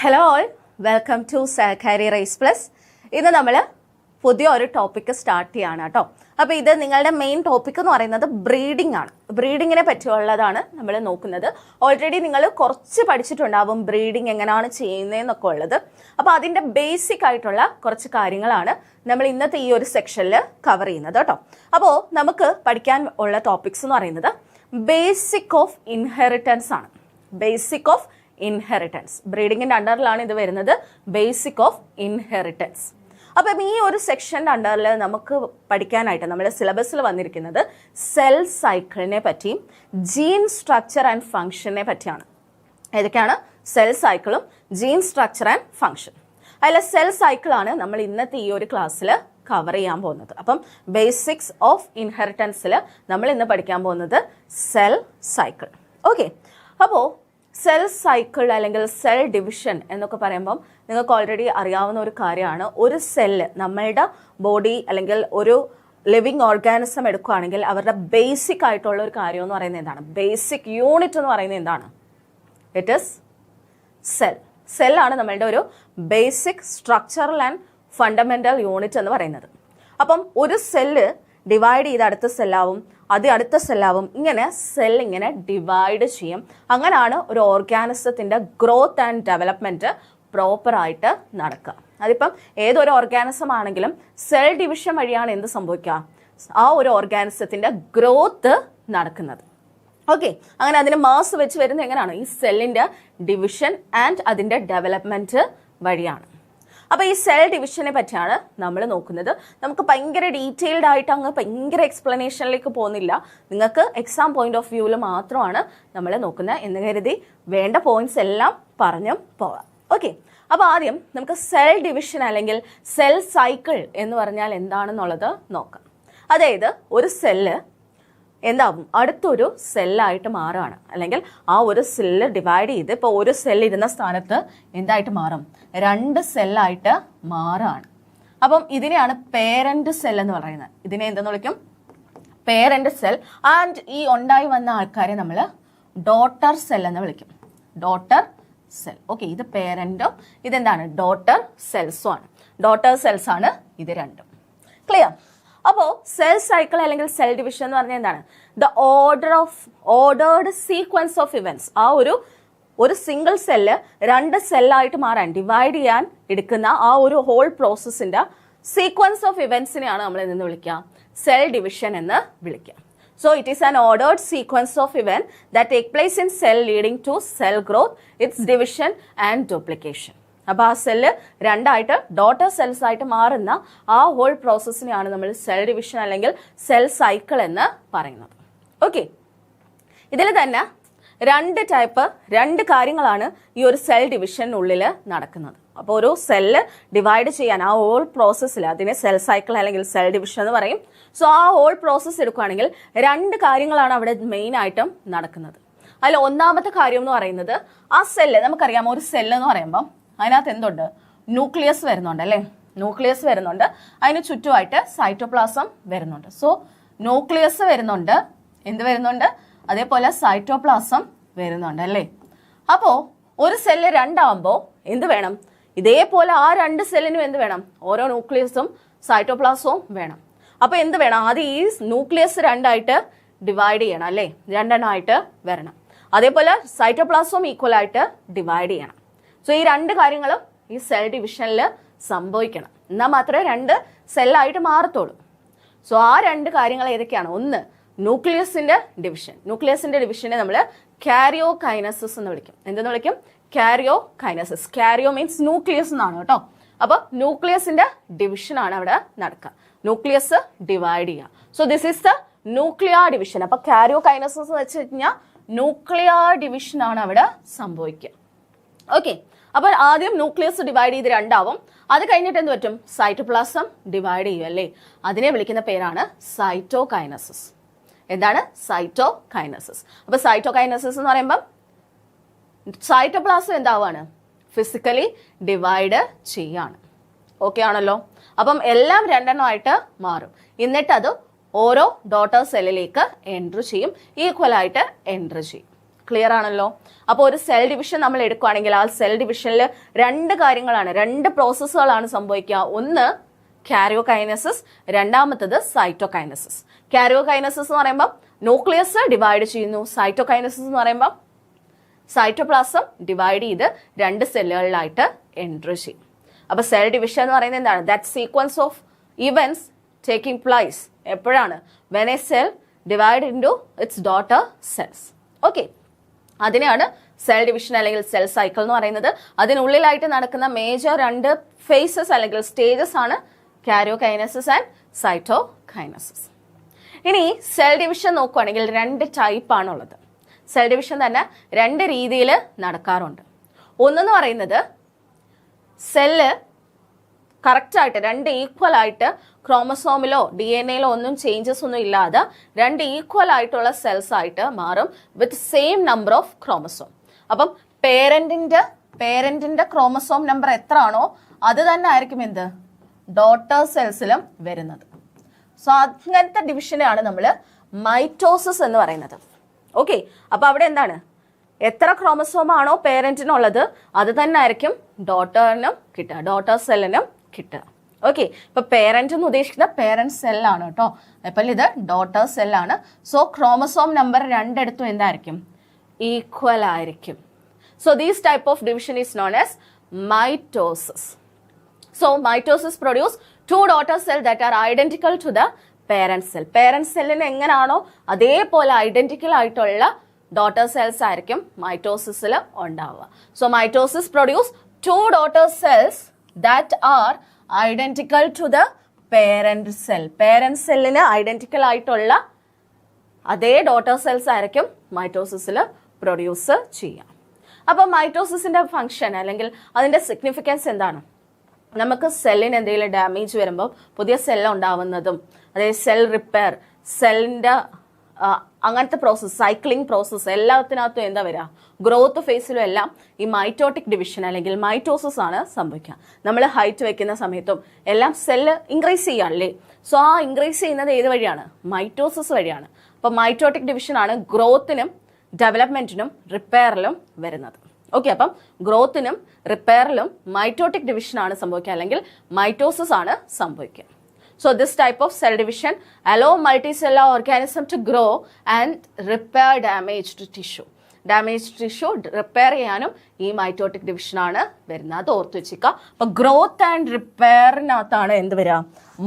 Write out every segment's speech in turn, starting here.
Hello all, welcome to Sahakari rise plus. ഇന്ന് നമ്മൾ പുതിയൊരു ടോപ്പിക്ക് സ്റ്റാർട്ട് ചെയ്യാണ് കേട്ടോ. അപ്പോൾ ഇത് നിങ്ങളുടെ മെയിൻ ടോപ്പിക് എന്ന് പറയുന്നത് ബ്രീഡിംഗ് ആണ്. ബ്രീഡിങ്ങിനെ പറ്റിയുള്ളതാണ് നമ്മൾ നോക്കുന്നത്. ഓൾറെഡി നിങ്ങൾ കുറച്ച് പഠിച്ചിട്ടുണ്ടാവും ബ്രീഡിംഗ് എങ്ങനെയാണ് ചെയ്യുന്നതെന്നൊക്കെ ഉള്ളത്. അപ്പോൾ അതിൻ്റെ ബേസിക് ആയിട്ടുള്ള കുറച്ച് കാര്യങ്ങളാണ് നമ്മൾ ഇന്നത്തെ ഈ ഒരു സെക്ഷനിൽ കവർ ചെയ്യുന്നത് കേട്ടോ. അപ്പോൾ നമുക്ക് പഠിക്കാൻ ഉള്ള ടോപ്പിക്സ് എന്ന് പറയുന്നത് ബേസിക് ഓഫ് ഇൻഹെറിറ്റൻസ് ആണ്. ബേസിക് ഓഫ് ഇൻഹെറിറ്റൻസ്, ബ്രീഡിങ്ങിന്റെ അണ്ടറിലാണ് ഇത് വരുന്നത്. Basic of inheritance. അപ്പം ഈ ഒരു സെക്ഷൻ്റെ അണ്ടറിൽ നമുക്ക് പഠിക്കാനായിട്ട് നമ്മുടെ സിലബസിൽ വന്നിരിക്കുന്നത് സെൽ സൈക്കിളിനെ പറ്റിയും ജീൻ സ്ട്രക്ചർ ആൻഡ് ഫംഗ്ഷനെ പറ്റിയാണ്. ഏതൊക്കെയാണ്? സെൽ സൈക്കിളും ജീൻ സ്ട്രക്ചർ ആൻഡ് ഫംഗ്ഷൻ. അതിലെ സെൽ സൈക്കിളാണ് നമ്മൾ ഇന്നത്തെ ഈ ഒരു ക്ലാസ്സിൽ കവർ ചെയ്യാൻ പോകുന്നത്. അപ്പം ബേസിക്സ് ഓഫ് ഇൻഹെറിറ്റൻസിൽ നമ്മൾ ഇന്ന് പഠിക്കാൻ പോകുന്നത് സെൽ സൈക്കിൾ. ഓക്കെ, അപ്പോൾ സെൽ സൈക്കിൾ അല്ലെങ്കിൽ സെൽ ഡിവിഷൻ എന്നൊക്കെ പറയുമ്പം നിങ്ങൾക്ക് ഓൾറെഡി അറിയാവുന്ന ഒരു കാര്യമാണ്. ഒരു സെല്ല് നമ്മളുടെ ബോഡി അല്ലെങ്കിൽ ഒരു ലിവിങ് ഓർഗാനിസം എടുക്കുകയാണെങ്കിൽ അവരുടെ ബേസിക് ആയിട്ടുള്ള ഒരു കാര്യം എന്ന് പറയുന്നത് എന്താണ്? ബേസിക് യൂണിറ്റ് എന്ന് പറയുന്നത് എന്താണ്? It is cell. സെല്ലാണ് നമ്മളുടെ ഒരു basic structural and fundamental unit എന്ന് പറയുന്നത്. അപ്പം ഒരു സെല്ല് ഡിവൈഡ് ചെയ്ത് അടുത്ത സെല്ലാവും, അത് അടുത്ത സെല്ലാവും, ഇങ്ങനെ സെൽ ഇങ്ങനെ ഡിവൈഡ് ചെയ്യും. അങ്ങനെയാണ് ഒരു ഓർഗാനിസത്തിന്റെ ഗ്രോത്ത് ആൻഡ് ഡെവലപ്മെന്റ് പ്രോപ്പറായിട്ട് നടക്കുക. അതിപ്പം ഏതൊരു ഓർഗാനിസം ആണെങ്കിലും സെൽ ഡിവിഷൻ വഴിയാണ് എന്ത് സംഭവിക്കുക? ആ ഒരു ഓർഗാനിസത്തിന്റെ ഗ്രോത്ത് നടക്കുന്നത്. ഓക്കെ, അങ്ങനെ അതിന് മാസ് വെച്ച് വരുന്നത് എങ്ങനെയാണ്? ഈ സെല്ലിന്റെ ഡിവിഷൻ ആൻഡ് അതിന്റെ ഡെവലപ്മെന്റ് വഴിയാണ്. അപ്പോൾ ഈ സെൽ ഡിവിഷനെ പറ്റിയാണ് നമ്മൾ നോക്കുന്നത്. നമുക്ക് ഭയങ്കര ഡീറ്റെയിൽഡ് ആയിട്ട് അങ്ങ് ഭയങ്കര എക്സ്പ്ലനേഷനിലേക്ക് പോകുന്നില്ല. നിങ്ങൾക്ക് എക്സാം പോയിന്റ് ഓഫ് വ്യൂവിൽ മാത്രമാണ് നമ്മൾ നോക്കുന്നത് എന്ന് കരുതി വേണ്ട പോയിന്റ്സ് എല്ലാം പറഞ്ഞും പോവാം. ഓക്കെ, അപ്പോൾ ആദ്യം നമുക്ക് സെൽ ഡിവിഷൻ അല്ലെങ്കിൽ സെൽ സൈക്കിൾ എന്ന് പറഞ്ഞാൽ എന്താണെന്നുള്ളത് നോക്കാം. അതായത് ഒരു സെല്ല് എന്താവും? അടുത്തൊരു സെല്ലായിട്ട് മാറുകയാണ്. അല്ലെങ്കിൽ ആ ഒരു സെല്ല് ഡിവൈഡ് ചെയ്ത് ഇപ്പോൾ ഒരു സെല്ല് ഇരുന്ന സ്ഥാനത്ത് എന്തായിട്ട് മാറും? 2 സെല്ലായിട്ട് മാറുകയാണ്. അപ്പം ഇതിനെയാണ് പേരന്റ് സെൽ എന്ന് പറയുന്നത്. ഇതിനെ എന്തെന്ന് വിളിക്കും? Parent cell. ആൻഡ് ഈ ഉണ്ടായി വന്ന ആൾക്കാരെ നമ്മൾ ഡോട്ടർ സെൽ എന്ന് വിളിക്കും. Daughter cell. ഓക്കെ, ഇത് പേരന്റും ഇതെന്താണ്? ഡോട്ടർ സെൽസും ആണ്. ഡോട്ടർ സെൽസ് ആണ് ഇത് രണ്ടും. ക്ലിയർ? അപ്പോൾ സെൽ സൈക്കിൾ അല്ലെങ്കിൽ സെൽ ഡിവിഷൻ എന്ന് പറഞ്ഞാൽ എന്താണ്? The ordered sequence of events. ആ ഒരു സിംഗിൾ സെല്ല് 2 സെല്ലായിട്ട് മാറാൻ, ഡിവൈഡ് ചെയ്യാൻ എടുക്കുന്ന ആ ഒരു ഹോൾ പ്രോസസ്സിന്റെ സീക്വൻസ് ഓഫ് ഇവന്റ്സിനെയാണ് നമ്മൾ എന്ന് വിളിക്കുക? സെൽ ഡിവിഷൻ എന്ന് വിളിക്കുക. So it is an ordered sequence of event that take place in cell leading to cell growth, its division and duplication. അപ്പോൾ ആ സെല്ല് 2ആയിട്ട് ഡോട്ടർ സെൽസ് ആയിട്ട് മാറുന്ന ആ ഹോൾ പ്രോസസ്സിനെയാണ് നമ്മൾ സെൽ ഡിവിഷൻ അല്ലെങ്കിൽ സെൽ സൈക്കിൾ എന്ന് പറയുന്നത്. ഓക്കെ, ഇതിൽ തന്നെ 2 കാര്യങ്ങളാണ് ഈ ഒരു സെൽ ഡിവിഷനുള്ളിൽ നടക്കുന്നത്. അപ്പോൾ ഒരു സെല്ല് ഡിവൈഡ് ചെയ്യാൻ ആ ഹോൾ പ്രോസസ്സിൽ അതിനെ സെൽ സൈക്കിൾ അല്ലെങ്കിൽ സെൽ ഡിവിഷൻ എന്ന് പറയും. സോ ആ ഹോൾ പ്രോസസ്സ് എടുക്കുകയാണെങ്കിൽ 2 കാര്യങ്ങളാണ് അവിടെ മെയിൻ ആയിട്ടും നടക്കുന്നത്. അതിൽ ഒന്നാമത്തെ കാര്യം എന്ന് പറയുന്നത് ആ സെല്ല്, നമുക്കറിയാം ഒരു സെല്ല് എന്ന് പറയുമ്പോൾ അതിനകത്ത് എന്തുണ്ട്? ന്യൂക്ലിയസ് വരുന്നുണ്ട് അല്ലേ? ന്യൂക്ലിയസ് വരുന്നുണ്ട്. അതിന് ചുറ്റുമായിട്ട് സൈറ്റോപ്ലാസം വരുന്നുണ്ട്. സോ ന്യൂക്ലിയസ് വരുന്നുണ്ട്, എന്ത് വരുന്നുണ്ട്? അതേപോലെ സൈറ്റോപ്ലാസം വരുന്നുണ്ട് അല്ലേ? അപ്പോൾ ഒരു സെല്ല് 2 ആകുമ്പോൾ എന്ത് വേണം? ഇതേപോലെ ആ 2 സെല്ലിനും എന്ത് വേണം? ഓരോ ന്യൂക്ലിയസും സൈറ്റോപ്ലാസവും വേണം. അപ്പോൾ എന്ത് വേണം? ആദ്യം ഈ ന്യൂക്ലിയസ് 2ആയിട്ട് ഡിവൈഡ് ചെയ്യണം അല്ലേ? 2 എണ്ണമായിട്ട് വരണം. അതേപോലെ സൈറ്റോപ്ലാസവും ഈക്വൽ ആയിട്ട് ഡിവൈഡ് ചെയ്യണം. സോ ഈ 2 കാര്യങ്ങളും ഈ സെൽ ഡിവിഷനിൽ സംഭവിക്കണം. എന്നാൽ മാത്രമേ 2 സെല്ലായിട്ട് മാറത്തുള്ളൂ. സോ ആ 2 കാര്യങ്ങൾ ഏതൊക്കെയാണ്? ഒന്ന്, ന്യൂക്ലിയസിന്റെ ഡിവിഷൻ. ന്യൂക്ലിയസിന്റെ ഡിവിഷനെ നമ്മൾ കാരിയോ കൈനസിസ് എന്ന് വിളിക്കും. എന്തെന്ന് വിളിക്കും? കാരിയോ കൈനസിസ്. കാരിയോ മീൻസ് ന്യൂക്ലിയസ് എന്നാണ് കേട്ടോ. അപ്പൊ ന്യൂക്ലിയസിന്റെ ഡിവിഷൻ ആണ് അവിടെ നടക്കുക. ന്യൂക്ലിയസ് ഡിവൈഡ് ചെയ്യുക. So this is the nuclear division. അപ്പൊ കാരിയോ കൈനസിസ് എന്ന് വെച്ച് കഴിഞ്ഞാൽ ന്യൂക്ലിയർ ഡിവിഷൻ ആണ് അവിടെ സംഭവിക്കുക. ഓക്കെ, അപ്പോൾ ആദ്യം ന്യൂക്ലിയസ് ഡിവൈഡ് ചെയ്ത് 2 ആവും. അത് കഴിഞ്ഞിട്ട് എന്ത് പറ്റും? സൈറ്റോപ്ലാസം ഡിവൈഡ് ചെയ്യും അല്ലേ? അതിനെ വിളിക്കുന്ന പേരാണ് സൈറ്റോകൈനസിസ്. എന്താണ്? സൈറ്റോകൈനസിസ്. അപ്പൊ സൈറ്റോകൈനസിസ് എന്ന് പറയുമ്പോൾ സൈറ്റോപ്ലാസം എന്താവാണ്? ഫിസിക്കലി ഡിവൈഡ് ചെയ്യാണ്. ഓക്കെ ആണല്ലോ? അപ്പം എല്ലാം 2 എണ്ണമായിട്ട് മാറും. എന്നിട്ട് അത് ഓരോ ഡോട്ടർ സെല്ലിലേക്ക് എൻട്രി ചെയ്യും, ഈക്വൽ ആയിട്ട് എൻട്രി ചെയ്യും. ക്ലിയർ ആണല്ലോ? അപ്പോൾ ഒരു സെൽ ഡിവിഷൻ നമ്മൾ എടുക്കുകയാണെങ്കിൽ ആ സെൽ ഡിവിഷനിൽ രണ്ട് കാര്യങ്ങളാണ്, രണ്ട് പ്രോസസ്സുകളാണ് സംഭവിക്കുക. ഒന്ന് കാരിയോകൈനസിസ്, രണ്ടാമത്തത് സൈറ്റോകൈനസിസ്. കാരിയോകൈനസിസ് എന്ന് പറയുമ്പോൾ ന്യൂക്ലിയസ് ഡിവൈഡ് ചെയ്യുന്നു. സൈറ്റോകൈനസിസ് എന്ന് പറയുമ്പോൾ സൈറ്റോപ്ലാസം ഡിവൈഡ് ചെയ്ത് രണ്ട് സെല്ലുകളിലായിട്ട് എൻട്രി ചെയ്യും. അപ്പൊ സെൽ ഡിവിഷൻ എന്ന് പറയുന്നത് എന്താണ്? That sequence of events taking place എപ്പോഴാണ്? When a cell divide into its daughter cells. Okay, അതിനെയാണ് സെൽ ഡിവിഷൻ അല്ലെങ്കിൽ സെൽ സൈക്കിൾ എന്ന് പറയുന്നത്. അതിനുള്ളിലായിട്ട് നടക്കുന്ന മേജർ രണ്ട് ഫേസസ് അല്ലെങ്കിൽ സ്റ്റേജസ് ആണ് കാരിയോകൈനസിസ് ആൻഡ് സൈറ്റോകൈനസിസ്. ഇനി സെൽ ഡിവിഷൻ നോക്കുകയാണെങ്കിൽ രണ്ട് ടൈപ്പ് ആണുള്ളത്. സെൽ ഡിവിഷൻ തന്നെ രണ്ട് രീതിയിൽ നടക്കാറുണ്ട്. ഒന്നെന്ന് പറയുന്നത് സെല്ല് കറക്റ്റായിട്ട് രണ്ട് ഈക്വൽ ആയിട്ട് ക്രോമസോമിലോ DNA ഒന്നും ചേഞ്ചസ് ഒന്നും ഇല്ലാതെ രണ്ട് ഈക്വൽ ആയിട്ടുള്ള സെൽസ് ആയിട്ട് മാറും with same number of chromosome. അപ്പം പേരന്റിന്റെ ക്രോമസോം നമ്പർ എത്ര ആണോ അത് തന്നെ ആയിരിക്കും എന്ത് ഡോട്ടർ സെൽസിലും വരുന്നത്. സോ അങ്ങനത്തെ ഡിവിഷനെയാണ് നമ്മൾ മൈറ്റോസിസ് എന്ന് പറയുന്നത്. ഓക്കെ, അപ്പൊ അവിടെ എന്താണ്? എത്ര ക്രോമസോം ആണോ പേരന്റിനുള്ളത് അത് തന്നെ ആയിരിക്കും ഡോട്ടറിനും കിട്ടുക, ഡോട്ടർ സെല്ലിനും കിട്ടുക. ഓക്കെ, ഇപ്പൊ പേരന്റ് എന്ന് ഉദ്ദേശിക്കുന്ന പേരന്റ് സെല്ലാണ് കേട്ടോ. അപ്പൊ ഇത് ഡോട്ടർ സെല്ലാണ്. സോ ക്രോമസോം നമ്പർ രണ്ടിടത്തും എന്തായിരിക്കും? ഈക്വൽ ആയിരിക്കും. So these type of division is known as mitosis. So mitosis produce two daughter cells that are identical to the parent cell. Parent cellന് എങ്ങനെയാണോ അതേപോലെ ഐഡന്റിക്കൽ ആയിട്ടുള്ള ഡോട്ടർ സെൽസ് ആയിരിക്കും മൈറ്റോസിസിൽ ഉണ്ടാവുക. So mitosis produce two daughter cells that are identical to the parent cell. Parent സെല്ലിന് ഐഡന്റിക്കൽ ആയിട്ടുള്ള അതേ ഡോട്ടർ സെൽസ് ആയിരിക്കും മൈറ്റോസിസിൽ പ്രൊഡ്യൂസ് ചെയ്യുക. അപ്പൊ മൈറ്റോസിസിന്റെ ഫംഗ്ഷൻ അല്ലെങ്കിൽ അതിന്റെ സിഗ്നിഫിക്കൻസ് എന്താണ്? നമുക്ക് സെല്ലിന് എന്തെങ്കിലും ഡാമേജ് വരുമ്പോൾ പുതിയ സെല്ല് ഉണ്ടാവുന്നതും, അതായത് സെൽ റിപ്പയർ, സെല്ലിന്റെ അങ്ങനത്തെ പ്രോസസ്സ്, സൈക്ലിംഗ് പ്രോസസ്സ് എല്ലാത്തിനകത്തും എന്താ വരിക? ഗ്രോത്ത് ഫേസിലും എല്ലാം ഈ മൈറ്റോട്ടിക് ഡിവിഷൻ അല്ലെങ്കിൽ മൈറ്റോസിസ് ആണ് സംഭവിക്കുക. നമ്മൾ ഹൈറ്റ് വെക്കുന്ന സമയത്തും എല്ലാം സെല്ല് ഇൻക്രീസ് ചെയ്യാണല്ലേ. സോ ആ ഇൻക്രീസ് ചെയ്യുന്നത് ഏത് വഴിയാണ്? മൈറ്റോസിസ് വഴിയാണ്. അപ്പൊ മൈറ്റോട്ടിക് ഡിവിഷൻ ആണ് ഗ്രോത്തിനും ഡെവലപ്മെന്റിനും റിപ്പയറിലും വരുന്നത്. ഓക്കെ, അപ്പം ഗ്രോത്തിനും റിപ്പയറിലും മൈറ്റോട്ടിക് ഡിവിഷൻ ആണ് സംഭവിക്കുക, അല്ലെങ്കിൽ മൈറ്റോസിസ് ആണ് സംഭവിക്കുക. So this type of cell division allow multicellular organism to grow and repair damaged tissue. Damage tissue repair ചെയ്യാനും ഈ മൈറ്റോട്ടിക് ഡിവിഷൻ ആണ് വരുന്നത്. അത് ഓർത്ത് വെച്ചിരിക്കുക. അപ്പൊ ഗ്രോത്ത് ആൻഡ് റിപ്പയറിനകത്താണ് എന്ത് വരിക?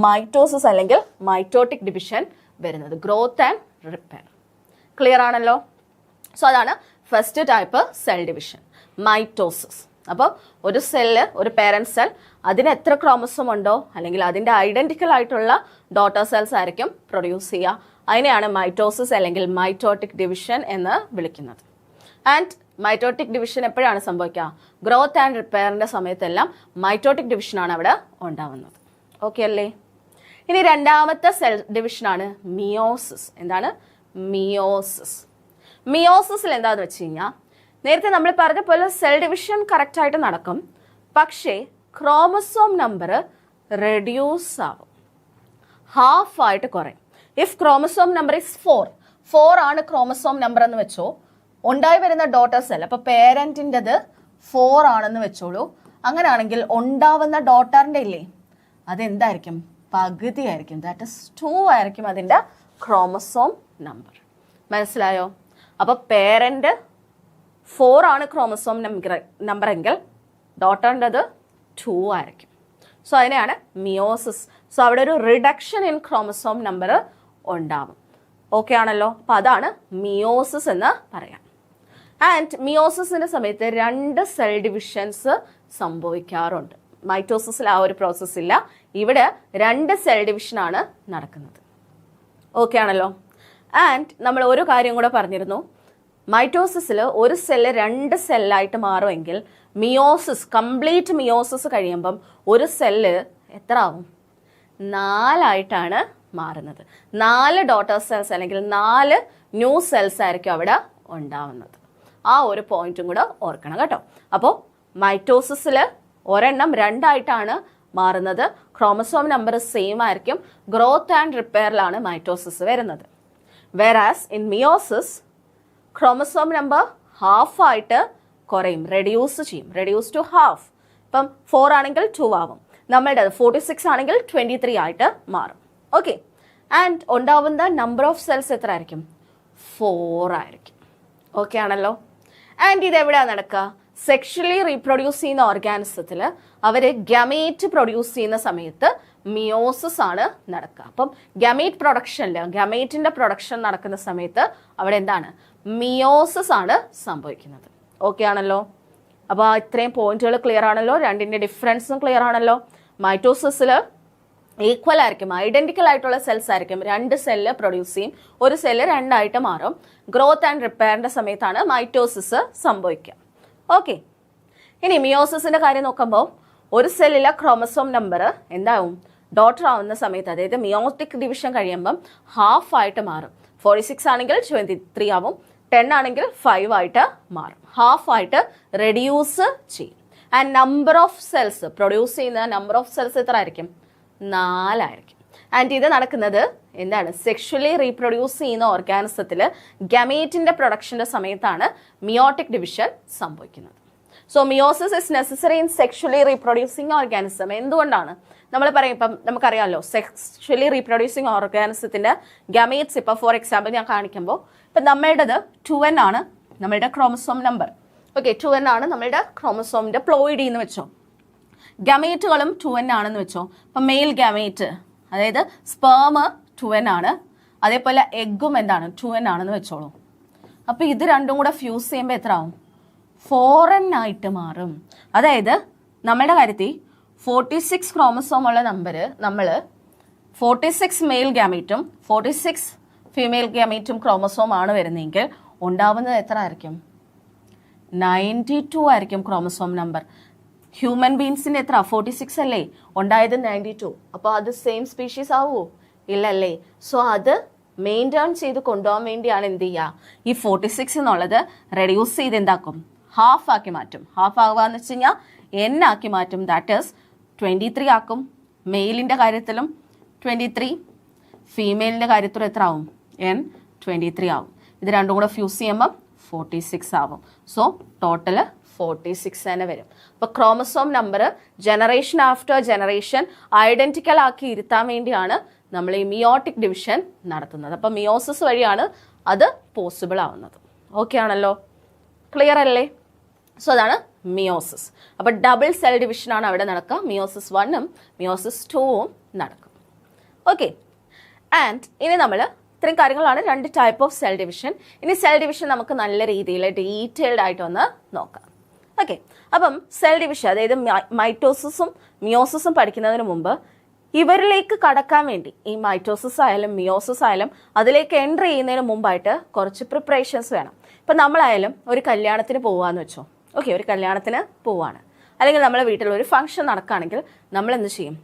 മൈറ്റോസിസ് അല്ലെങ്കിൽ മൈറ്റോട്ടിക് ഡിവിഷൻ വരുന്നത്. Growth and repair. ക്ലിയർ ആണല്ലോ? സോ അതാണ് first type cell division, mitosis. അപ്പോൾ ഒരു സെല്ല്, ഒരു പേരന്റ് സെൽ, അതിന് എത്ര ക്രോമസോം ഉണ്ടോ അല്ലെങ്കിൽ അതിന്റെ ഐഡന്റിക്കൽ ആയിട്ടുള്ള ഡോട്ടർ സെൽസ് ആയിരിക്കും പ്രൊഡ്യൂസ് ചെയ്യുക. അതിനെയാണ് മൈറ്റോസിസ് അല്ലെങ്കിൽ മൈറ്റോട്ടിക് ഡിവിഷൻ എന്ന് വിളിക്കുന്നത്. ആൻഡ് മൈറ്റോട്ടിക് ഡിവിഷൻ എപ്പോഴാണ് സംഭവിക്കുക? ഗ്രോത്ത് ആൻഡ് റിപ്പയറിന്റെ സമയത്തെല്ലാം മൈറ്റോട്ടിക് ഡിവിഷനാണ് അവിടെ ഉണ്ടാവുന്നത്. ഓക്കെ അല്ലേ? ഇനി രണ്ടാമത്തെ സെൽ ഡിവിഷനാണ് മിയോസിസ്. എന്താണ് മിയോസിസ്? മിയോസിസിൽ എന്താന്ന് വെച്ച് കഴിഞ്ഞാൽ, നേരത്തെ നമ്മൾ പറഞ്ഞ പോലെ സെൽ ഡിവിഷൻ കറക്റ്റ് ആയിട്ട് നടക്കും, പക്ഷേ ക്രോമസോം നമ്പർ റെഡ്യൂസ് ആവും, ഹാഫ് ആയിട്ട് കുറയും. ഇഫ് ക്രോമസോം നമ്പർ ഇസ് 4 ആണ് ക്രോമസോം നമ്പർ എന്ന് വെച്ചോ, ഉണ്ടായി വരുന്ന ഡോട്ടർ സെൽ, അപ്പൊ പേരന്റിൻ്റെത് 4 ആണെന്ന് വെച്ചോളൂ. അങ്ങനെയാണെങ്കിൽ ഉണ്ടാവുന്ന ഡോട്ടറിന്റെ ഇല്ലേ, അതെന്തായിരിക്കും? പകുതി ആയിരിക്കും. ദാറ്റ് ഇസ് 2 ആയിരിക്കും അതിന്റെ ക്രോമസോം നമ്പർ. മനസ്സിലായോ? അപ്പൊ പേരന്റ് 4 ആണ് ക്രോമസോം നമ്പർ എങ്കിൽ ഡോട്ടറിൻ്റെത് 2 ആയിരിക്കും. സോ അതിനെയാണ് മിയോസിസ്. സോ അവിടെ ഒരു റിഡക്ഷൻ ഇൻ ക്രോമസോം നമ്പർ ഉണ്ടാവും. ഓക്കെ ആണല്ലോ? അപ്പൊ അതാണ് മിയോസിസ് എന്ന് പറയാം. ആൻഡ് മിയോസിസിന്റെ സമയത്ത് 2 സെൽ ഡിവിഷൻസ് സംഭവിക്കാറുണ്ട്. മൈറ്റോസിസിൽ ആ ഒരു പ്രോസസ് ഇല്ല. ഇവിടെ 2 സെൽ ഡിവിഷൻ ആണ് നടക്കുന്നത്. ഓക്കെ ആണല്ലോ? ആൻഡ് നമ്മൾ ഒരു കാര്യം കൂടെ പറഞ്ഞിരുന്നു, മൈറ്റോസിസിൽ ഒരു സെല്ല് 2 സെല്ലായിട്ട് മാറുമെങ്കിൽ മിയോസിസ്, കംപ്ലീറ്റ് മിയോസിസ് കഴിയുമ്പം ഒരു സെല്ല് എത്ര ആവും? 4 ആയിട്ടാണ് മാറുന്നത്. 4 ഡോട്ടർ സെൽസ് അല്ലെങ്കിൽ 4 ന്യൂ സെൽസ് ആയിരിക്കും അവിടെ ഉണ്ടാവുന്നത്. ആ ഒരു പോയിന്റും കൂടെ ഓർക്കണം കേട്ടോ. അപ്പോൾ മൈറ്റോസിസിൽ ഒരെണ്ണം 2 ആയിട്ടാണ് മാറുന്നത്. ക്രോമസോം നമ്പർ സെയിം ആയിരിക്കും. ഗ്രോത്ത് ആൻഡ് റിപ്പയറിലാണ് മൈറ്റോസിസ് വരുന്നത്. Whereas in meiosis, chromosome number half ആയിട്ട് കുറയും, റെഡ്യൂസ് ചെയ്യും, റെഡ്യൂസ് ടു ഹാഫ്. ഇപ്പം 4 ആണെങ്കിൽ 2 ആവും. നമ്മളുടെ 46 ആണെങ്കിൽ 23 ആയിട്ട് മാറും. ഓക്കെ, ആൻഡ് ഉണ്ടാവുന്ന നമ്പർ ഓഫ് സെൽസ് എത്ര ആയിരിക്കും? 4 ആയിരിക്കും. ഓക്കെ ആണല്ലോ. ആൻഡ് ഇത് എവിടെയാണ് നടക്കുക? സെക്ഷലി റീപ്രൊഡ്യൂസ് ചെയ്യുന്ന ഓർഗാനിസത്തിൽ അവർ ഗമേറ്റ് പ്രൊഡ്യൂസ് ചെയ്യുന്ന സമയത്ത് മിയോസിസ് ആണ് നടക്കുക. അപ്പം ഗമേറ്റ് പ്രൊഡക്ഷനിൽ ഗമേറ്റിന്റെ പ്രൊഡക്ഷൻ നടക്കുന്ന സമയത്ത് അവിടെ എന്താണ്? മിയോസിസ് ആണ് സംഭവിക്കുന്നത്. ഓക്കെ ആണല്ലോ. അപ്പോൾ ഇത്രയും പോയിന്റുകൾ ക്ലിയർ ആണല്ലോ, രണ്ടിന്റെ ഡിഫറൻസും ക്ലിയർ ആണല്ലോ. മൈറ്റോസിസിൽ ഈക്വൽ ആയിരിക്കും, ഐഡന്റിക്കൽ ആയിട്ടുള്ള സെൽസ് ആയിരിക്കും. 2 സെല്ല് പ്രൊഡ്യൂസ് ചെയ്യും, ഒരു സെല്ല് 2 ആയിട്ട് മാറും. ഗ്രോത്ത് ആൻഡ് റിപ്പയറിന്റെ സമയത്താണ് മൈറ്റോസിസ് സംഭവിക്കുക. ഓക്കെ, ഇനി മിയോസിസിന്റെ കാര്യം നോക്കുമ്പോൾ ഒരു സെല്ലിലെ ക്രോമസോം നമ്പർ എന്താവും? ഡോട്ടർ ആവുന്ന സമയത്ത്, അതായത് മിയോട്ടിക് ഡിവിഷൻ കഴിയുമ്പം ഹാഫ് ആയിട്ട് മാറും. 46 ആണെങ്കിൽ 23 ആവും, 10 ആണെങ്കിൽ 5 ആയിട്ട് മാറും. ഹാഫ് ആയിട്ട് റെഡ്യൂസ് ചെയ്യും. And number of cells produce ചെയ്യുന്ന നമ്പർ ഓഫ് സെൽസ് എത്ര ആയിരിക്കും? 4 ആയിരിക്കും. ആൻഡ് ഇത് നടക്കുന്നത് എന്താണ്? സെക്ഷലി റീപ്രൊഡ്യൂസ് ചെയ്യുന്ന ഓർഗാനിസത്തിൽ ഗമേറ്റിന്റെ പ്രൊഡക്ഷന്റെ സമയത്താണ് മിയോട്ടിക് ഡിവിഷൻ സംഭവിക്കുന്നത്. So meiosis is necessary in sexually reproducing organism. എന്തുകൊണ്ടാണ്? നമ്മൾ പറയും, ഇപ്പം നമുക്കറിയാമല്ലോ, സെക്ഷലി റീപ്രൊഡ്യൂസിങ് ഓർഗാനിസത്തിന്റെ ഗമേറ്റ്സ്, ഇപ്പം ഫോർ എക്സാമ്പിൾ ഞാൻ കാണിക്കുമ്പോൾ, ഇപ്പം നമ്മളുടേത് 2n ആണ് നമ്മളുടെ ക്രോമസോം നമ്പർ. ഓക്കെ, 2n ആണ് നമ്മളുടെ ക്രോമസോമിന്റെ പ്ലോയിഡി എന്ന് വെച്ചോ. ഗമേറ്റുകളും 2n ആണെന്ന് വെച്ചോ. അപ്പം മെയിൽ ഗമേറ്റ്, അതായത് സ്പേം 2n ആണ്, അതേപോലെ എഗ്ഗും എന്താണ്? 2n ആണെന്ന് വെച്ചോളൂ. അപ്പോൾ ഇത് രണ്ടും കൂടെ ഫ്യൂസ് ചെയ്യുമ്പോൾ എത്ര ആവും? 4n ആയിട്ട് മാറും. അതായത് നമ്മുടെ കാര്യത്തിൽ 46 ക്രോമസോം ഉള്ള നമ്പർ നമ്മൾ 46 മെയിൽ ഗാമീറ്റും 46 ഫീമെയിൽ ഗാമീറ്റും ക്രോമസോം ആണ് വരുന്നതെങ്കിൽ ഉണ്ടാവുന്നത് എത്ര ആയിരിക്കും? 92 ആയിരിക്കും ക്രോമസോം നമ്പർ. ഹ്യൂമൻ ബീങ്സിന്റെ എത്ര? 46 അല്ലേ, ഉണ്ടായത് 92. അപ്പോൾ അത് സെയിം സ്പീഷീസ് ആവുമോ? ഇല്ലല്ലേ. സോ അത് മെയിൻറ്റെയിൻ ചെയ്ത് കൊണ്ടുപോകാൻ വേണ്ടിയാണ് എന്ത് ചെയ്യുക? ഈ 46 എന്നുള്ളത് റെഡ്യൂസ് ചെയ്ത് എന്താക്കും? ഹാഫ് ആക്കി മാറ്റും. ഹാഫ് ആകുകയെന്ന് വെച്ച് കഴിഞ്ഞാൽ n ആക്കി മാറ്റും. ദാറ്റ് ഈസ് 23 ആക്കും. മെയിലിൻ്റെ കാര്യത്തിലും 23, ഫീമെയിലിൻ്റെ കാര്യത്തിലും എത്ര ആവും? n 23 ആവും. ഇത് രണ്ടും കൂടെ ഫ്യൂസ് ചെയ്യുമ്പം 46 ആവും. സോ ടോട്ടൽ 46 തന്നെ വരും. അപ്പോൾ chromosome number generation after generation identical ആക്കി ഇരുത്താൻ വേണ്ടിയാണ് നമ്മൾ ഈ മിയോട്ടിക് ഡിവിഷൻ നടത്തുന്നത്. അപ്പോൾ മിയോസിസ് വഴിയാണ് അത് പോസിബിൾ ആവുന്നത്. ഓക്കെ ആണല്ലോ, ക്ലിയർ അല്ലേ? സോ അതാണ് മിയോസിസ്. അപ്പോൾ ഡബിൾ സെൽ ഡിവിഷനാണ് അവിടെ നടക്കുക. മിയോസിസ് 1ഉം മിയോസിസ് 2ഉം നടക്കും. ഓക്കെ, ആൻഡ് ഇനി നമ്മൾ ഇത്രയും കാര്യങ്ങളാണ് 2 ടൈപ്പ് ഓഫ് സെൽ ഡിവിഷൻ. ഇനി സെൽ ഡിവിഷൻ നമുക്ക് നല്ല രീതിയിൽ ഡീറ്റെയിൽഡ് ആയിട്ടൊന്ന് നോക്കാം. ഓക്കെ, അപ്പം സെൽ ഡിവിഷൻ, അതായത് മൈറ്റോസിസും മിയോസിസും പഠിക്കുന്നതിന് മുമ്പ് ഇവരിലേക്ക് കടക്കാൻ വേണ്ടി, ഈ മൈറ്റോസിസ് ആയാലും മിയോസിസ് ആയാലും അതിലേക്ക് എൻ്റർ ചെയ്യുന്നതിന് മുമ്പായിട്ട് കുറച്ച് പ്രിപ്പറേഷൻസ് വേണം. ഇപ്പം നമ്മളായാലും ഒരു കല്യാണത്തിന് പോവാന്ന് വെച്ചോ. ഓക്കെ, ഒരു കല്യാണത്തിന് പോവാണ്, അല്ലെങ്കിൽ നമ്മളെ വീട്ടിൽ ഒരു ഫംഗ്ഷൻ നടക്കുകയാണെങ്കിൽ നമ്മൾ എന്ത് ചെയ്യും?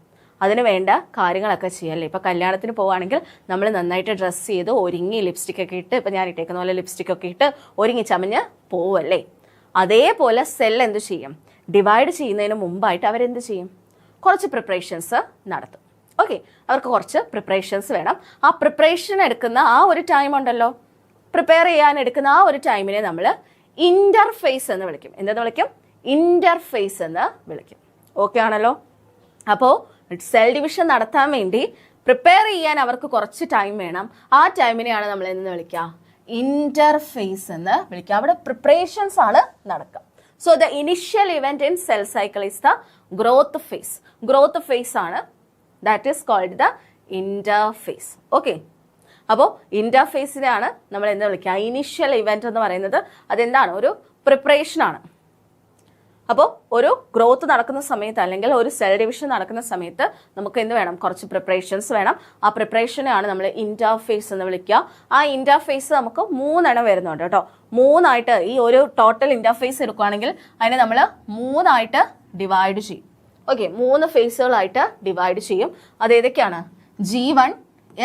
അതിന് വേണ്ട കാര്യങ്ങളൊക്കെ ചെയ്യല്ലേ. ഇപ്പോൾ കല്യാണത്തിന് പോവുകയാണെങ്കിൽ നമ്മൾ നന്നായിട്ട് ഡ്രസ്സ് ചെയ്ത് ഒരുങ്ങി ലിപ്സ്റ്റിക്കൊക്കെ ഇട്ട്, ഇപ്പം ഞാൻ ഇട്ടേക്കുന്ന പോലെ ലിപ്സ്റ്റിക്കൊക്കെ ഇട്ട് ഒരുങ്ങി ചമഞ്ഞ് പോവല്ലേ. അതേപോലെ സെൽ എന്ത് ചെയ്യും? ഡിവൈഡ് ചെയ്യുന്നതിന് മുമ്പായിട്ട് അവരെന്ത് ചെയ്യും? കുറച്ച് പ്രിപ്പറേഷൻസ് നടത്തും. ഓക്കെ, അവർക്ക് കുറച്ച് പ്രിപ്പറേഷൻസ് വേണം. ആ പ്രിപ്പറേഷൻ എടുക്കുന്ന ആ ഒരു ടൈം ഉണ്ടല്ലോ, പ്രിപ്പയർ ചെയ്യാൻ എടുക്കുന്ന ആ ഒരു ടൈമിനെ നമ്മൾ ഇന്റർഫേസ് എന്ന് വിളിക്കും. എന്തെന്ന് വിളിക്കും? ഇന്റർഫേസ് എന്ന് വിളിക്കും. ഓക്കെ ആണല്ലോ. അപ്പോൾ സെൽ ഡിവിഷൻ നടത്താൻ വേണ്ടി പ്രിപ്പയർ ചെയ്യാൻ അവർക്ക് കുറച്ച് ടൈം വേണം. ആ ടൈമിനെയാണ് നമ്മൾ എന്ന് വിളിക്കുക? ഇന്റർഫേസ് എന്ന് വിളിക്കുക. അവിടെ പ്രിപ്പറേഷൻസ് ആണ് നടക്കുക. So the initial event in cell cycle is the growth phase. Growth phase ആണ്, that is called the interphase. Okay, അപ്പോൾ ഇന്റർഫേസിനെയാണ് നമ്മൾ എന്താ വിളിക്കുക? ഇനിഷ്യൽ ഇവന്റ് എന്ന് പറയുന്നത് അതെന്താണ്? ഒരു പ്രിപ്പറേഷൻ ആണ്. അപ്പോൾ ഒരു ഗ്രോത്ത് നടക്കുന്ന സമയത്ത്, അല്ലെങ്കിൽ ഒരു സെൽ ഡിവിഷൻ നടക്കുന്ന സമയത്ത് നമുക്ക് എന്ത് വേണം? കുറച്ച് പ്രിപ്പറേഷൻസ് വേണം. ആ പ്രിപ്പറേഷനെയാണ് നമ്മൾ ഇന്റർഫേസ് എന്ന് വിളിക്കുക. ആ ഇന്റർഫേസ് നമുക്ക് 3 എണ്ണം വരുന്നുണ്ട് കേട്ടോ. 3 ആയിട്ട് ഈ ഒരു ടോട്ടൽ ഇന്റർഫേസ് എടുക്കുകയാണെങ്കിൽ അതിനെ നമ്മൾ 3 ആയിട്ട് ഡിവൈഡ് ചെയ്യും. ഓക്കെ, 3 ഫേസുകളായിട്ട് ഡിവൈഡ് ചെയ്യും. അത് ഏതൊക്കെയാണ്? G1,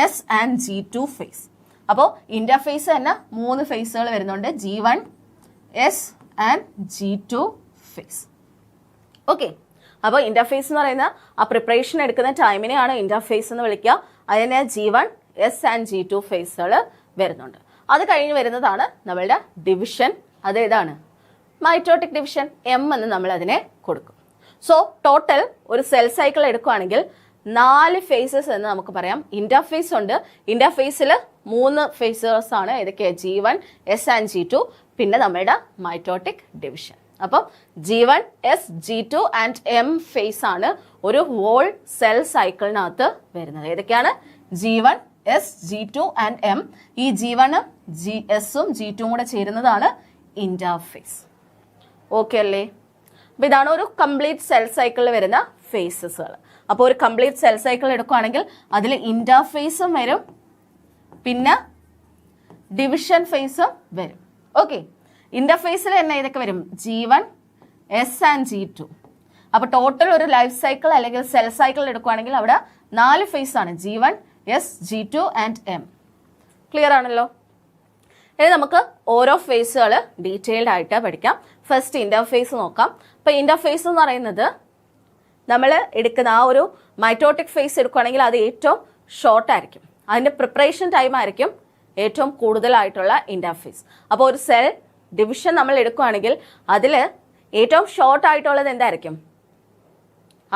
S and G2 phase. അപ്പോൾ ഇന്റർഫേസ് തന്നെ 3 ഫേസുകൾ വരുന്നുണ്ട്. G1, S and G2 phase. Okay, അപ്പോൾ ഇന്റർഫേസ് എന്ന് പറയുന്ന ആ പ്രിപ്പറേഷൻ എടുക്കുന്ന ടൈമിനെയാണ് ഇന്റർഫേസ് എന്ന് വിളിക്കുക. അതിന് G1, S ആൻഡ് G2 ഫേസുകൾ വരുന്നുണ്ട്. അത് കഴിഞ്ഞ് വരുന്നതാണ് നമ്മളുടെ ഡിവിഷൻ. അതേതാണ്? Mitotic division. എം എന്ന് നമ്മൾ അതിനെ കൊടുക്കും. സോ ടോട്ടൽ ഒരു സെൽ സൈക്കിൾ എടുക്കുകയാണെങ്കിൽ 4 ഫേസസ് എന്ന് നമുക്ക് പറയാം. ഇന്റർഫേസ് ഉണ്ട്. ഇന്റർഫേസിൽ 3 ഫേസസ് ആണ്. ഏതൊക്കെയാ? G1, S and G2. പിന്നെ നമ്മളുടെ മൈറ്റോട്ടിക് ഡിവിഷൻ. അപ്പം G1, S, G2 and M face ആണ് ഒരു ഹോൾ സെൽ സൈക്കിളിനകത്ത് വരുന്നത്. ഏതൊക്കെയാണ്? G1, S, G2 and M. ഈ G1ഉം Sഉം G2ഉം കൂടെ ചേരുന്നതാണ് ഇന്റർഫേസ്. ഓക്കെ അല്ലേ? അപ്പൊ ഇതാണ് ഒരു കംപ്ലീറ്റ് സെൽ സൈക്കിളിൽ വരുന്ന ഫേസസുകൾ. അപ്പോൾ ഒരു കംപ്ലീറ്റ് സെൽ സൈക്കിൾ എടുക്കുകയാണെങ്കിൽ അതിൽ ഇന്റർഫേസും വരും, പിന്നെ ഡിവിഷൻ ഫേസും വരും. ഓക്കെ, ഇന്റർഫേസിൽ തന്നെ ഇതൊക്കെ വരും. G1, S and G2. അപ്പൊ ടോട്ടൽ ഒരു ലൈഫ് സൈക്കിൾ അല്ലെങ്കിൽ സെൽ സൈക്കിൾ എടുക്കുകയാണെങ്കിൽ അവിടെ 4 ഫേസ് ആണ്. G1, S, G2 and M. Clear ആണല്ലോ? ഇനി നമുക്ക് ഓരോ ഫേസുകൾ ഡീറ്റെയിൽഡ് ആയിട്ട് പഠിക്കാം. ഫസ്റ്റ് ഇന്റർഫേസ് നോക്കാം. അപ്പൊ ഇന്റർഫേസ് എന്ന് പറയുന്നത് നമ്മൾ എടുക്കുന്ന ആ ഒരു മൈറ്റോട്ടിക് ഫേസ് എടുക്കുകയാണെങ്കിൽ അത് ഏറ്റവും ഷോർട്ട് ആയിരിക്കും. അതിന്റെ പ്രിപ്പറേഷൻ ടൈം ആയിരിക്കും ഏറ്റവും കൂടുതലായിട്ടുള്ള ഇന്റർഫേസ്. അപ്പോൾ ഒരു സെൽ ഡിവിഷൻ നമ്മൾ എടുക്കുകയാണെങ്കിൽ അതിൽ ഏറ്റവും ഷോർട്ട് ആയിട്ടുള്ളത് എന്തായിരിക്കും?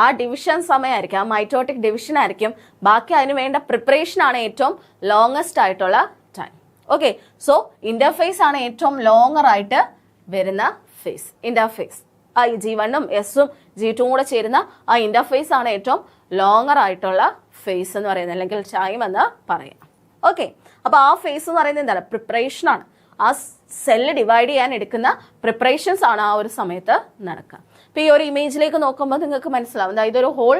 ആ ഡിവിഷൻ സമയമായിരിക്കും, ആ മൈറ്റോട്ടിക് ഡിവിഷൻ ആയിരിക്കും. ബാക്കി അതിന് വേണ്ട പ്രിപ്പറേഷൻ ആണ് ഏറ്റവും ലോങ്ങസ്റ്റ് ആയിട്ടുള്ള ടൈം. ഓക്കെ, സോ ഇന്റർഫേസ് ആണ് ഏറ്റവും ലോങ്ങർ ആയിട്ട് വരുന്ന ഫേസ്. ഇന്റർഫേസ് ആ G1ഉം Sഉം G2ഉം കൂടെ ചേരുന്ന ആ ഇന്റർഫേസ് ആണ് ഏറ്റവും ലോങ്ങർ ആയിട്ടുള്ള ഫേസ് എന്ന് പറയുന്നത്, അല്ലെങ്കിൽ ടൈം എന്ന് പറയാം. ഓക്കെ, അപ്പൊ ആ ഫേസ് എന്ന് പറയുന്നത് എന്താണ്? പ്രിപ്പറേഷൻ ആണ്. ആ സെല്ല് ഡിവൈഡ് ചെയ്യാൻ എടുക്കുന്ന പ്രിപ്പറേഷൻസ് ആണ് ആ ഒരു സമയത്ത് നടക്കുക. ഇപ്പൊ ഈ ഒരു ഇമേജിലേക്ക് നോക്കുമ്പോൾ നിങ്ങൾക്ക് മനസ്സിലാവും, അതായത് ഒരു ഹോൾ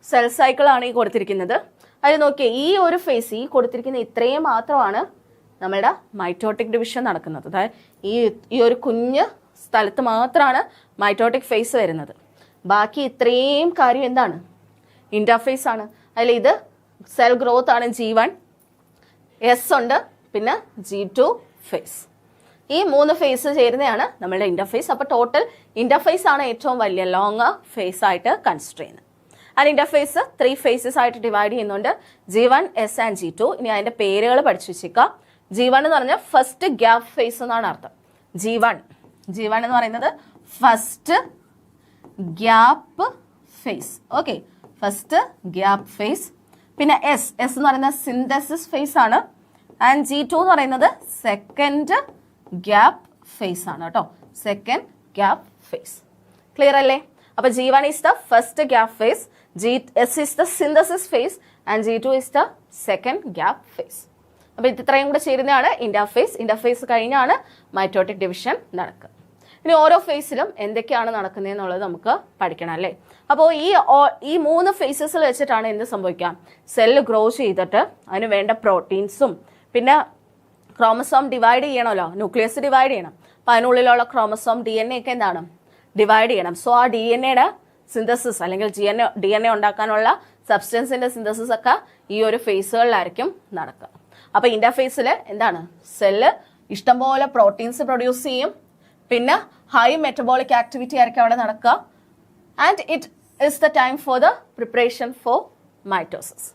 സെൽ സൈക്കിൾ ആണ് ഈ കൊടുത്തിരിക്കുന്നത്. അതിൽ നോക്കിയേ, ഈ ഒരു ഫേസ്, ഈ കൊടുത്തിരിക്കുന്ന ഇത്രയും മാത്രമാണ് നമ്മളുടെ മൈറ്റോട്ടിക് ഡിവിഷൻ നടക്കുന്നത്. അതായത് ഈ ഒരു കുഞ്ഞ് സ്ഥലത്ത് മാത്രമാണ് മൈറ്റോട്ടിക് ഫേസ് വരുന്നത്. ബാക്കി ഇത്രയും കാര്യം എന്താണ്? ഇന്റർഫേസ് ആണ്. അതിൽ ഇത് സെൽ ഗ്രോത്ത് ആണ്. G1, S ഉണ്ട്, പിന്നെ G2 ഫേസ്. ഈ 3 ഫേസ് ചേരുന്നതാണ് നമ്മളുടെ ഇന്റർഫേസ്. അപ്പോൾ ടോട്ടൽ ഇന്റർഫേസ് ആണ് ഏറ്റവും വലിയ ലോങ് ഫേസ് ആയിട്ട് കൺസിഡർ ചെയ്യുന്നത്. ആ ഇന്റർഫേസ് 3 ഫേസസ് ആയിട്ട് ഡിവൈഡ് ചെയ്യുന്നുണ്ട്. G1, S and G2. ഇനി അതിന്റെ പേരുകൾ പഠിച്ചു വെച്ചേക്കാം. G1 എന്ന് പറഞ്ഞാൽ ഫസ്റ്റ് ഗ്യാപ്പ് ഫേസ് എന്നാണ് അർത്ഥം. G1 എന്ന് പറയുന്നത് first gap phase. Okay, first gap phase. പിന്നെ S എന്ന് പറയുന്നത് സിന്തസിസ് ഫേസ് ആണ്. ആൻഡ് G2 എന്ന് പറയുന്നത് സെക്കൻഡ് ഗ്യാപ്പ് ഫേസ് ആണ് കേട്ടോ. Second gap face. ക്ലിയർ അല്ലേ? അപ്പൊ G1 is the first gap phase, S is the synthesis phase and G2 is the second gap phase. അപ്പൊ ഇത്രയും കൂടെ ചേരുന്നതാണ് ഇന്റർഫേസ്. ഇന്റർഫേസ് കഴിഞ്ഞാണ് മൈറ്റോട്ടിക് ഡിവിഷൻ നടക്കുക. ഇനി ഓരോ ഫേസിലും എന്തൊക്കെയാണ് നടക്കുന്നതെന്നുള്ളത് നമുക്ക് പഠിക്കണം അല്ലേ? അപ്പോൾ ഈ 3 ഫേസസിൽ വെച്ചിട്ടാണ് എന്ത് സംഭവിക്കാം? സെല്ല് ഗ്രോ ചെയ്തിട്ട് അതിന് വേണ്ട പ്രോട്ടീൻസും പിന്നെ ക്രോമസോം ഡിവൈഡ് ചെയ്യണമല്ലോ, ന്യൂക്ലിയസ് ഡിവൈഡ് ചെയ്യണം. അപ്പം അതിനുള്ളിലുള്ള ക്രോമസോം DNA ഒക്കെ എന്താണ്? ഡിവൈഡ് ചെയ്യണം. സോ ആ DNA-യുടെ സിന്തസിസ് അല്ലെങ്കിൽ DNA ഉണ്ടാക്കാനുള്ള സബ്സ്റ്റൻസിന്റെ സിന്തസിസ് ഒക്കെ ഈ ഒരു ഫേസുകളിലായിരിക്കും നടക്കുക. അപ്പൊ ഇന്റർഫേസിൽ എന്താണ്? സെല്ല് ഇഷ്ടംപോലെ പ്രോട്ടീൻസ് പ്രൊഡ്യൂസ് ചെയ്യും, പിന്നെ ഹൈ മെറ്റബോളിക് ആക്ടിവിറ്റി ആയിരിക്കും അവിടെ നടക്കുക. And it is the time for the preparation for mitosis.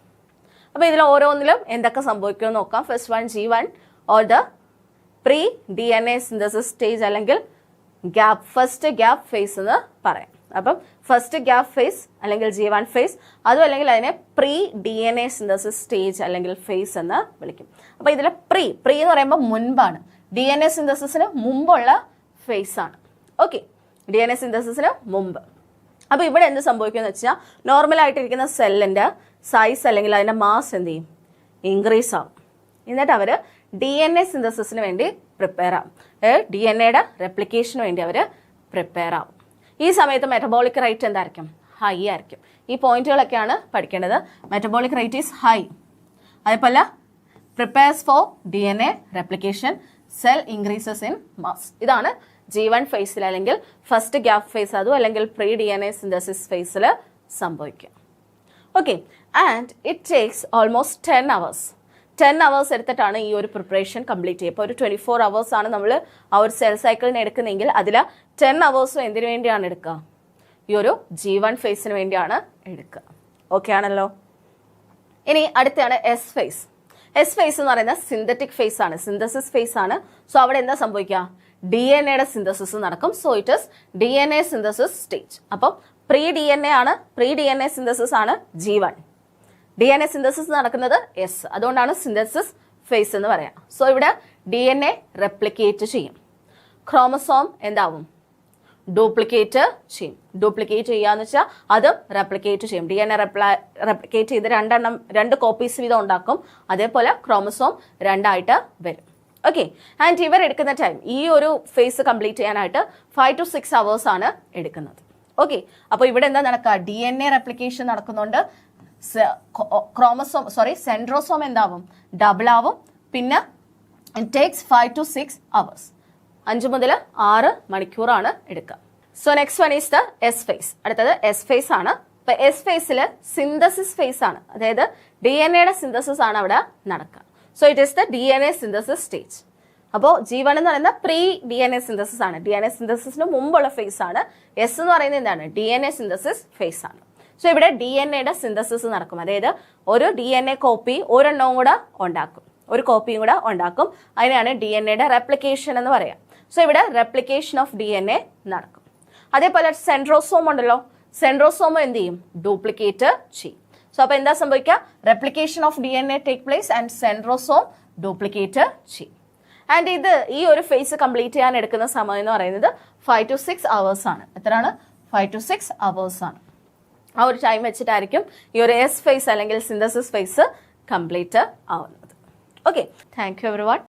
അപ്പൊ ഇതിൽ ഓരോന്നിലും എന്തൊക്കെ സംഭവിക്കുമെന്ന് നോക്കാം. First one G1 or the pre DNA synthesis stage അല്ലെങ്കിൽ ഫസ്റ്റ് ഗ്യാപ്പ് ഫേസ് എന്ന് പറയാം. അപ്പം ഫസ്റ്റ് ഗ്യാപ്പ് ഫേസ് അല്ലെങ്കിൽ G1 ഫേസ്, അതും അല്ലെങ്കിൽ അതിനെ പ്രീ DNA സിന്തസിസ് സ്റ്റേജ് അല്ലെങ്കിൽ ഫേസ് എന്ന് വിളിക്കും. അപ്പൊ ഇതിൽ പ്രീ എന്ന് പറയുമ്പോൾ മുൻപാണ്, DNA സിന്തസിസിന് മുമ്പുള്ള ഫേസ് ആണ്. ഓക്കെ, DNA സിന്തസിസിന് മുമ്പ്. അപ്പൊ ഇവിടെ എന്ത് സംഭവിക്കുമെന്ന് വെച്ചാൽ നോർമൽ ആയിട്ടിരിക്കുന്ന സെല്ലിന്റെ സൈസ് അല്ലെങ്കിൽ അതിന്റെ മാസ് എന്ത് ചെയ്യും? ഇൻക്രീസ് ആവും. എന്നിട്ട് അവർ DNA സിന്തസിസിന് വേണ്ടി പ്രിപ്പയർ ആവും. DNA-യുടെ റെപ്ലിക്കേഷന് വേണ്ടി അവർ പ്രിപ്പയർ ആവും. ഈ സമയത്ത് മെറ്റബോളിക് റേറ്റ് എന്തായിരിക്കും? ഹൈ ആയിരിക്കും. ഈ പോയിന്റുകളൊക്കെയാണ് പഠിക്കേണ്ടത്. Metabolic rate is high. അതേപോലെ prepares for DNA replication, cell increases in mass. ഇതാണ് G1 ഫേസിൽ അല്ലെങ്കിൽ ഫസ്റ്റ് ഗ്യാപ്പ് ഫേസ്, അതും അല്ലെങ്കിൽ പ്രീ DNA സിന്തസിസ് ഫേസിൽ സംഭവിക്കും. Okay, and it takes almost 10 hours. 10 hours എടുത്തിട്ടാണ് ഈ ഒരു പ്രിപ്പറേഷൻ കംപ്ലീറ്റ് ചെയ്യുക. ഇപ്പോൾ ഒരു 24 hours ആണ് നമ്മൾ ആ ഒരു സെൽ സൈക്കിളിന് എടുക്കുന്നതെങ്കിൽ അതിൽ 10 hours എന്തിനു വേണ്ടിയാണ് എടുക്കുക? ഈ ഒരു G1 ഫേസിന് വേണ്ടിയാണ് എടുക്കുക. ഓക്കെ ആണല്ലോ? ഇനി അടുത്താണ് S ഫേസ്. എസ് ഫേസ് എന്ന് പറയുന്നത് സിന്തറ്റിക് ഫേസ് ആണ്, സിന്തസിസ് ഫേസ് ആണ്. സോ അവിടെ എന്താ സംഭവിക്കുക? DNA സിന്തസിസ് നടക്കും. So it is DNA synthesis stage. അപ്പം പ്രീ DNA ആണ്, പ്രീ DNA സിന്തസിസ് ആണ് G1. DNA സിന്തസിസ് നടക്കുന്നത് എസ്, അതുകൊണ്ടാണ് സിന്തസിസ് ഫേസ് എന്ന് പറയാം. സോ ഇവിടെ DNA റെപ്ലിക്കേറ്റ് ചെയ്യും. ക്രോമസോം എന്താവും? ഡ്യൂപ്ലിക്കേറ്റ് ചെയ്യും. ഡ്യൂപ്ലിക്കേറ്റ് ചെയ്യാന്ന് വെച്ചാൽ അതും റെപ്ലിക്കേറ്റ് ചെയ്യും. DNA റെപ്ലിക്കേറ്റ് ചെയ്ത് രണ്ട് കോപ്പീസ് വീതം ഉണ്ടാക്കും. അതേപോലെ ക്രോമസോം 2 വരും. ഓക്കെ, ആൻഡ് ഇവർ എടുക്കുന്ന ടൈം ഈ ഒരു ഫേസ് കംപ്ലീറ്റ് ചെയ്യാനായിട്ട് 5 to 6 hours ആണ് എടുക്കുന്നത്. ഓക്കെ, അപ്പോൾ ഇവിടെ എന്താ നടക്കുക? DNA റെപ്ലിക്കേഷൻ നടക്കുന്നുണ്ട്. സെൻട്രോസോം എന്താവും? ഡബിൾ ആവും. പിന്നെ ഇറ്റ് ടേക്സ് 5 to 6 hours. 5 മുതൽ 6 മണിക്കൂറാണ് എടുക്കുക. So next one is the S phase. അടുത്തത് എസ് ഫേസ് ആണ്. ഇപ്പൊ എസ് ഫേസിൽ സിന്തസിസ് ഫേസ് ആണ്, അതായത് DNA സിന്തസിസ് ആണ് അവിടെ നടക്കുക. So it is the DNA synthesis stage. അപ്പോൾ G1 എന്ന് പറയുന്ന പ്രീ DNA സിന്തസിസ് ആണ്, DNA സിന്തസിസിന് മുമ്പുള്ള ഫേസ് ആണ്. എസ് എന്ന് പറയുന്നത് എന്താണ്? DNA സിന്തസിസ് ഫേസ് ആണ്. സോ ഇവിടെ DNA സിന്തസിസ് നടക്കും, അതായത് ഒരു DNA കോപ്പി ഒരെണ്ണവും കൂടെ ഉണ്ടാക്കും, ഒരു കോപ്പിയും കൂടെ ഉണ്ടാക്കും. അതിനാണ് DNA റെപ്ലിക്കേഷൻ എന്ന് പറയാം. സോ ഇവിടെ റെപ്ലിക്കേഷൻ ഓഫ് DNA നടക്കും. അതേപോലെ സെൻട്രോസോം ഉണ്ടല്ലോ, സെൻട്രോസോം എന്ത് ചെയ്യും? ഡ്യൂപ്ലിക്കേറ്റ് ചെയ്യും. സോ അപ്പൊ എന്താ സംഭവിക്കുക? Replication of DNA take place and centrosome duplicate ചെയ്യും. ആൻഡ് ഈ ഒരു ഫേസ് കംപ്ലീറ്റ് ചെയ്യാൻ എടുക്കുന്ന സമയം എന്ന് പറയുന്നത് 5 to 6 hours ആണ്. എത്രയാണ്? 5 to 6 hours ആണ്. ആ ഒരു ടൈം വെച്ചിട്ടായിരിക്കും ഈ ഒരു എസ് ഫേസ് അല്ലെങ്കിൽ സിന്തസിസ് ഫേസ് കംപ്ലീറ്റ് ആവുന്നത്. Okay, thank you everyone.